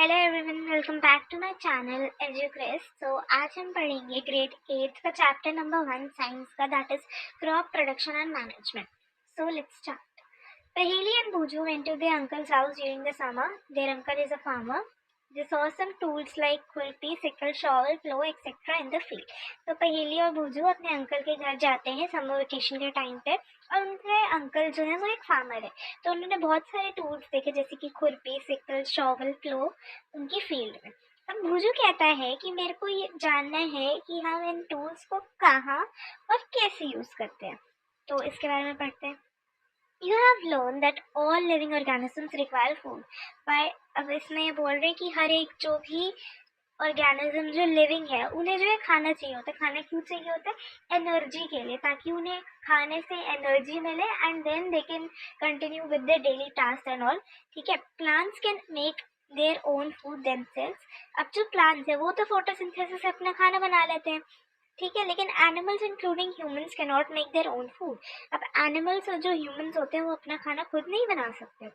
Hello everyone, welcome back to my channel Educrase. So आज हम पढ़ेंगे ग्रेड 8 का चैप्टर नंबर 1 साइंस का, that is crop production and management. So let's start. Paheli and Buju went to their uncle's house during the summer. Their uncle is a farmer. They saw some tools like खुरपी, sickle, shovel, plow, etc. in the field. तो पहेली और भूजू अपने uncle के घर जाते हैं summer vacation के टाइम पे, और उनके अंकल जो है वो एक फार्मर है। तो उन्होंने बहुत सारे टूल्स देखे, जैसे कि खुरपी, सिकल, शॉवल, प्लो, उनकी फील्ड में। अब भूजू कहता है कि मेरे को ये जानना है कि हम इन टूल्स को कहाँ और कैसे यूज करते हैं। तो इसके बारे में पढ़ते हैं। You have learned that all living organisms require food. By अब इसमें ये बोल रहे हैं कि हर एक जो भी ऑर्गेनिज्म जो लिविंग है उन्हें जो है खाना चाहिए होता है। खाना क्यों चाहिए होता है? एनर्जी के लिए, ताकि उन्हें खाने से एनर्जी मिले and then they can continue with their daily task and all. ठीक है। Plants can make their own food themselves. अब जो प्लांट्स है वो तो फोटोसिंथेसिस से अपना खाना बना लेते हैं, ठीक है, लेकिन animals including humans can not make their own food. अब एनिमल्स और जो ह्यूमंस होते हैं वो अपना खाना खुद नहीं बना सकते,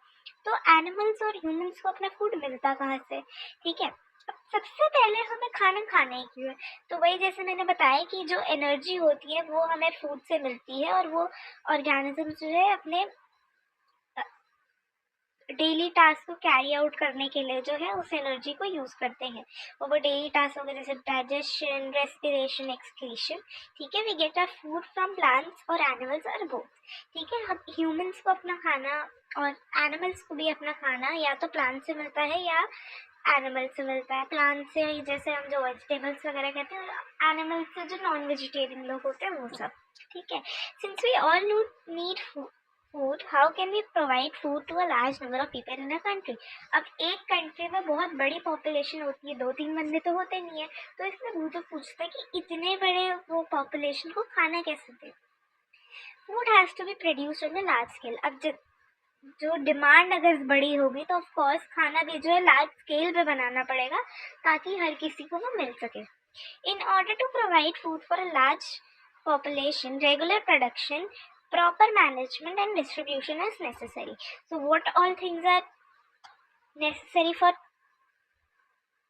तो एनिमल्स और ह्यूमंस को अपना फूड मिलता कहाँ से? ठीक है। अब सबसे पहले हमें खाना खाना ही क्यों है? तो वही जैसे मैंने बताया कि जो एनर्जी होती है वो हमें फूड से मिलती है, और वो ऑर्गेनिज्म जो है अपने डेली टास्क को कैरी आउट करने के लिए जो है उस एनर्जी को यूज करते हैं। और वो डेली टास्क हो गए जैसे डाइजेशन, रेस्पिरेशन, एक्सक्रीशन। ठीक है। We get our food from plants और एनिमल्स और बोथ। ठीक है। हम ह्यूमंस को अपना खाना और एनिमल्स को भी अपना खाना या तो प्लांट से मिलता है या एनिमल से मिलता है। प्लांट से जैसे हम जो वेजिटेबल्स वगैरह कहते हैं, और एनिमल्स से जो नॉन वेजिटेरियन लोग होते हैं वो सब। ठीक है। Since we all need food, how can we provide food to a large number of people in a country? अब एक कंट्री में बहुत बड़ी पॉपुलेशन होती है, 2-3 बंदे तो होते नहीं है, तो इसमें वो जो पूछता है कि इतने बड़े वो पॉपुलेशन को खाना कैसे दे? Food has to be produced on a large scale. अब जो डिमांड अगर बड़ी होगी तो ऑफ कोर्स खाना भी जो है लार्ज स्केल पे बनाना पड़ेगा, ताकि हर किसी को वो मिल सके। In order to provide food for a large population, regular production, proper management and distribution is necessary. So what all things are necessary for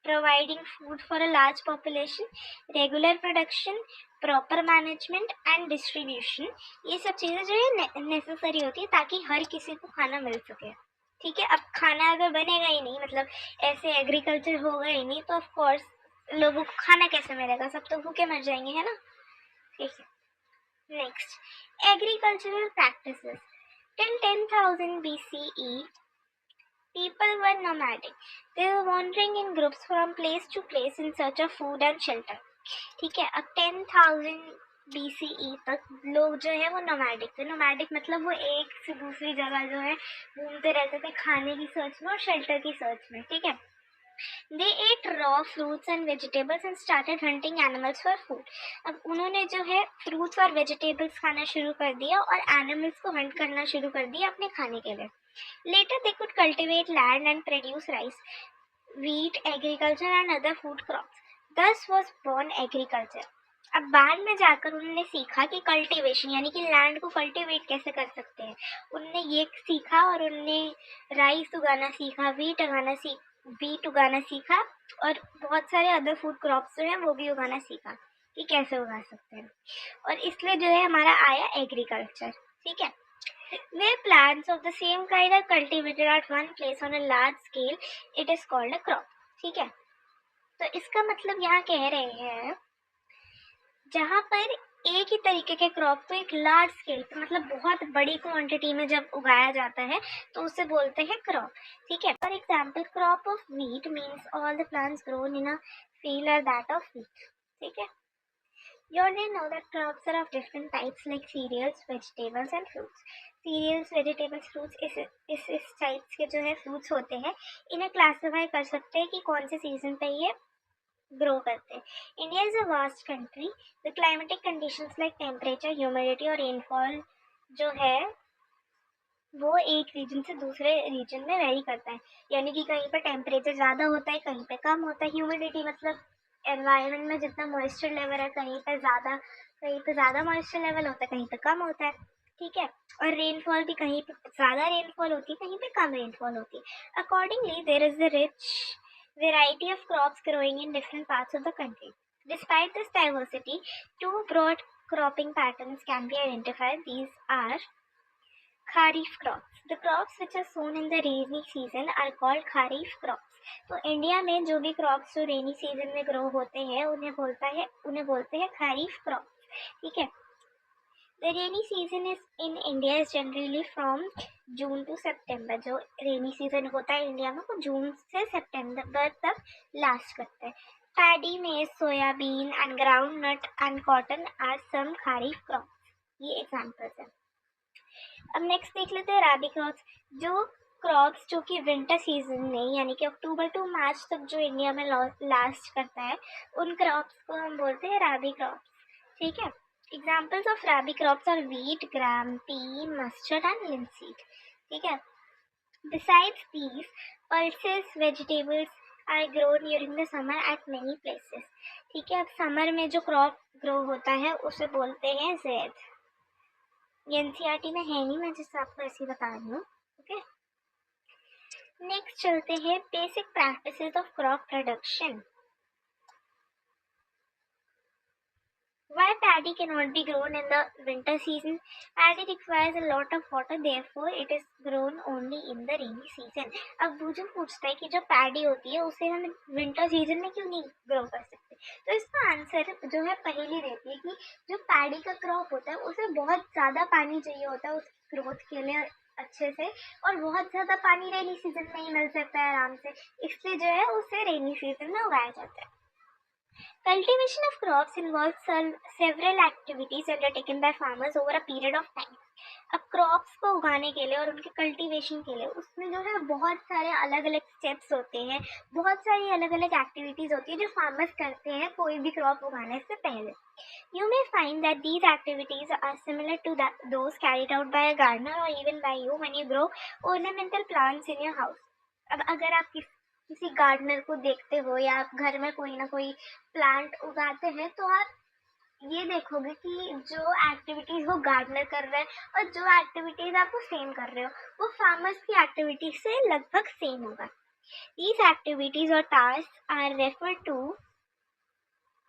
providing food for a large population? Regular production, proper management and distribution. ये सब चीज़ें जो है necessary होती है ताकि हर किसी को खाना मिल सके। ठीक है। अब खाना अगर बनेगा ही नहीं, मतलब ऐसे एग्रीकल्चर होगा ही नहीं, तो ऑफ कोर्स लोगों को खाना कैसे मिलेगा? सब तो भूखे मर जाएंगे, है ना? ठीक है। Next, agricultural practices. Till 10,000 BCE, people were nomadic. They were wandering in groups from place to place in search of food and shelter. ठीक है। अब 10,000 BCE तक लोग जो है वो नोमैडिक थे। नोमैडिक मतलब वो एक से दूसरी जगह जो है घूमते रहते थे, खाने की सर्च में और शेल्टर की सर्च में। ठीक है। They ate raw fruits and vegetables and started hunting animals for food. अब उन्होंने जो है फ्रूट्स और वेजिटेबल्स खाना शुरू कर दिया और एनिमल्स को हंट करना शुरू कर दिया अपने खाने के लिए। Later they could cultivate land and produce rice, wheat, agriculture and other food crops. Thus was born agriculture. अब बाद में जाकर उन्होंने सीखा कि कल्टीवेशन यानी कि लैंड को कल्टीवेट कैसे कर सकते हैं। उन्होंने ये सीखा और उन्होंने राइस उगाना सीखा, वीट उगाना सीखा, और बहुत सारे अदर फूड क्रॉप्स जो हैं वो भी उगाना सीखा कि कैसे उगा सकते हैं। और इसलिए जो है हमारा आया एग्रीकल्चर। ठीक है। Where plants of the same kind are cultivated at one place on a large scale, it is called a crop. ठीक है। तो इसका मतलब यहाँ कह रहे हैं जहाँ पर एक ही तरीके के क्रॉप को एक लार्ज स्केल पे, मतलब बहुत बड़ी क्वांटिटी में जब उगाया जाता है तो उसे बोलते हैं क्रॉप। ठीक है। For example, crop of wheat means all the plants grown in a field are that of wheat. ठीक है। You already know that crops are of different types like cereals, vegetables and fruits. Cereals, vegetables, fruits इस types के जो है fruits होते हैं, इन्हें classify कर सकते हैं कि कौन से सीजन पे ये ग्रो करते हैं। India is a vast country. The climatic conditions like temperature, humidity और रेनफॉल जो है वो एक रीजन से दूसरे रीजन में वेरी करता है। यानी कि कहीं पर टेम्परेचर ज़्यादा होता है, कहीं पे कम होता है। ह्यूमिडिटी मतलब एनवायरनमेंट में जितना मॉइस्चर लेवल है, कहीं पे ज़्यादा मॉइस्चर लेवल होता है, कहीं पे कम होता है। ठीक है। और रेनफॉल भी कहीं पे ज़्यादा रेनफॉल होती है, कहीं पे कम रेनफॉल होती है। Accordingly there is the rich variety of crops growing in different parts of the country. Despite this diversity, two broad cropping patterns can be identified. These are Kharif crops. The crops which are sown in the rainy season are called Kharif crops. तो India में जो भी crops जो rainy season में grow होते हैं उन्हें बोलते हैं खरीफ क्रॉप्स. ठीक है. The rainy season is in India is generally from June to September. जो रेनी सीजन होता है इंडिया में वो जून से सितंबर तक लास्ट करता है. Paddy, maize, soyabean and groundnut and cotton are some kharif crops. ये एग्जाम्पल्स हैं. अब नेक्स्ट देख लेते हैं राबी क्रॉप्स. जो क्रॉप्स जो कि विंटर सीजन में यानी कि अक्टूबर टू मार्च तक जो इंडिया में लास्ट करता है उन क्रॉप्स को हम बोलते हैं राबी क्रॉप्स. ठीक है. Examples of rabi crops are wheat, gram, pea, mustard and linseed. ठीक है. Besides these, pulses vegetables are grown during the summer at many places. ठीक है. अब समर में जो क्रॉप ग्रो होता है उसे बोलते हैं ज़ैद. ये एनसीईआरटी में है नहीं, मैं जिससे आपको ऐसे ही बता रही हूँ. ओके. नेक्स्ट चलते हैं basic practices of crop production. Why paddy cannot be grown in the winter season? Paddy requires a lot of water, therefore it is grown only in the rainy season. अब वो जो पूछता है कि जो paddy होती है उसे हम विंटर सीजन में क्यों नहीं ग्रो कर सकते, तो इसका आंसर जो है पहली रहती है कि जो पैडी का क्रॉप होता है उसे बहुत ज़्यादा पानी चाहिए होता है उसकी ग्रोथ के लिए अच्छे से, और बहुत ज़्यादा पानी रेनी सीजन में ही मिल सकता है आराम से, इसलिए जो है उसे रेनी सीजन में उगाया जाता है. Cultivation of crops involves several activities undertaken by farmers over a period of time. अब क्रॉप्स को उगाने के लिए और उनके कल्टीवेशन के लिए उसमें जो है बहुत सारे अलग अलग स्टेप्स होते हैं, बहुत सारी अलग अलग एक्टिविटीज़ होती है जो फार्मर्स करते हैं कोई भी क्रॉप उगाने से पहले. You may find that these activities are similar to those carried out by a gardener or even by you when you grow ornamental plants in your house. अब अगर आप किसी गार्डनर को देखते हो या आप घर में कोई ना कोई प्लांट उगाते हैं तो आप ये देखोगे कि जो एक्टिविटीज वो गार्डनर कर रहे हैं और जो एक्टिविटीज आप वो सेम कर रहे हो वो फार्मर्स की एक्टिविटीज से लगभग सेम होगा. These activities or tasks are referred to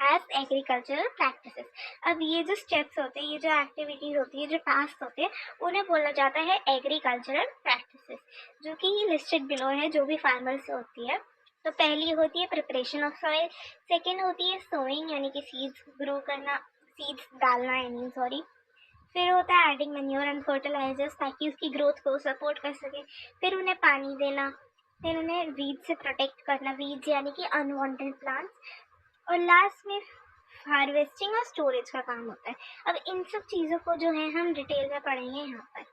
as agricultural practices. अब ये जो स्टेप्स होते हैं, ये जो एक्टिविटीज होती है, जो टास्क होते हैं, उन्हें बोला जाता है एग्रीकल्चरल प्रैक्टिसेस, जो कि लिस्टेड बिलो है जो भी फार्मर से होती है. तो पहली होती है प्रिपरेशन ऑफ सॉइल, सेकेंड होती है सोइंग यानी कि सीड्स ग्रो करना, सीड्स डालना सॉरी. फिर होता है एडिंग मैन्योर एंड फर्टिलाइजर्स ताकि उसकी ग्रोथ को सपोर्ट कर सके. फिर उन्हें पानी देना, फिर उन्हें वीड से प्रोटेक्ट करना, वीड्स यानी कि अनवांटेड प्लांट्स, और लास्ट में हार्वेस्टिंग और स्टोरेज का काम होता है. अब इन सब चीज़ों को जो है हम डिटेल में पढ़ेंगे यहाँ पर.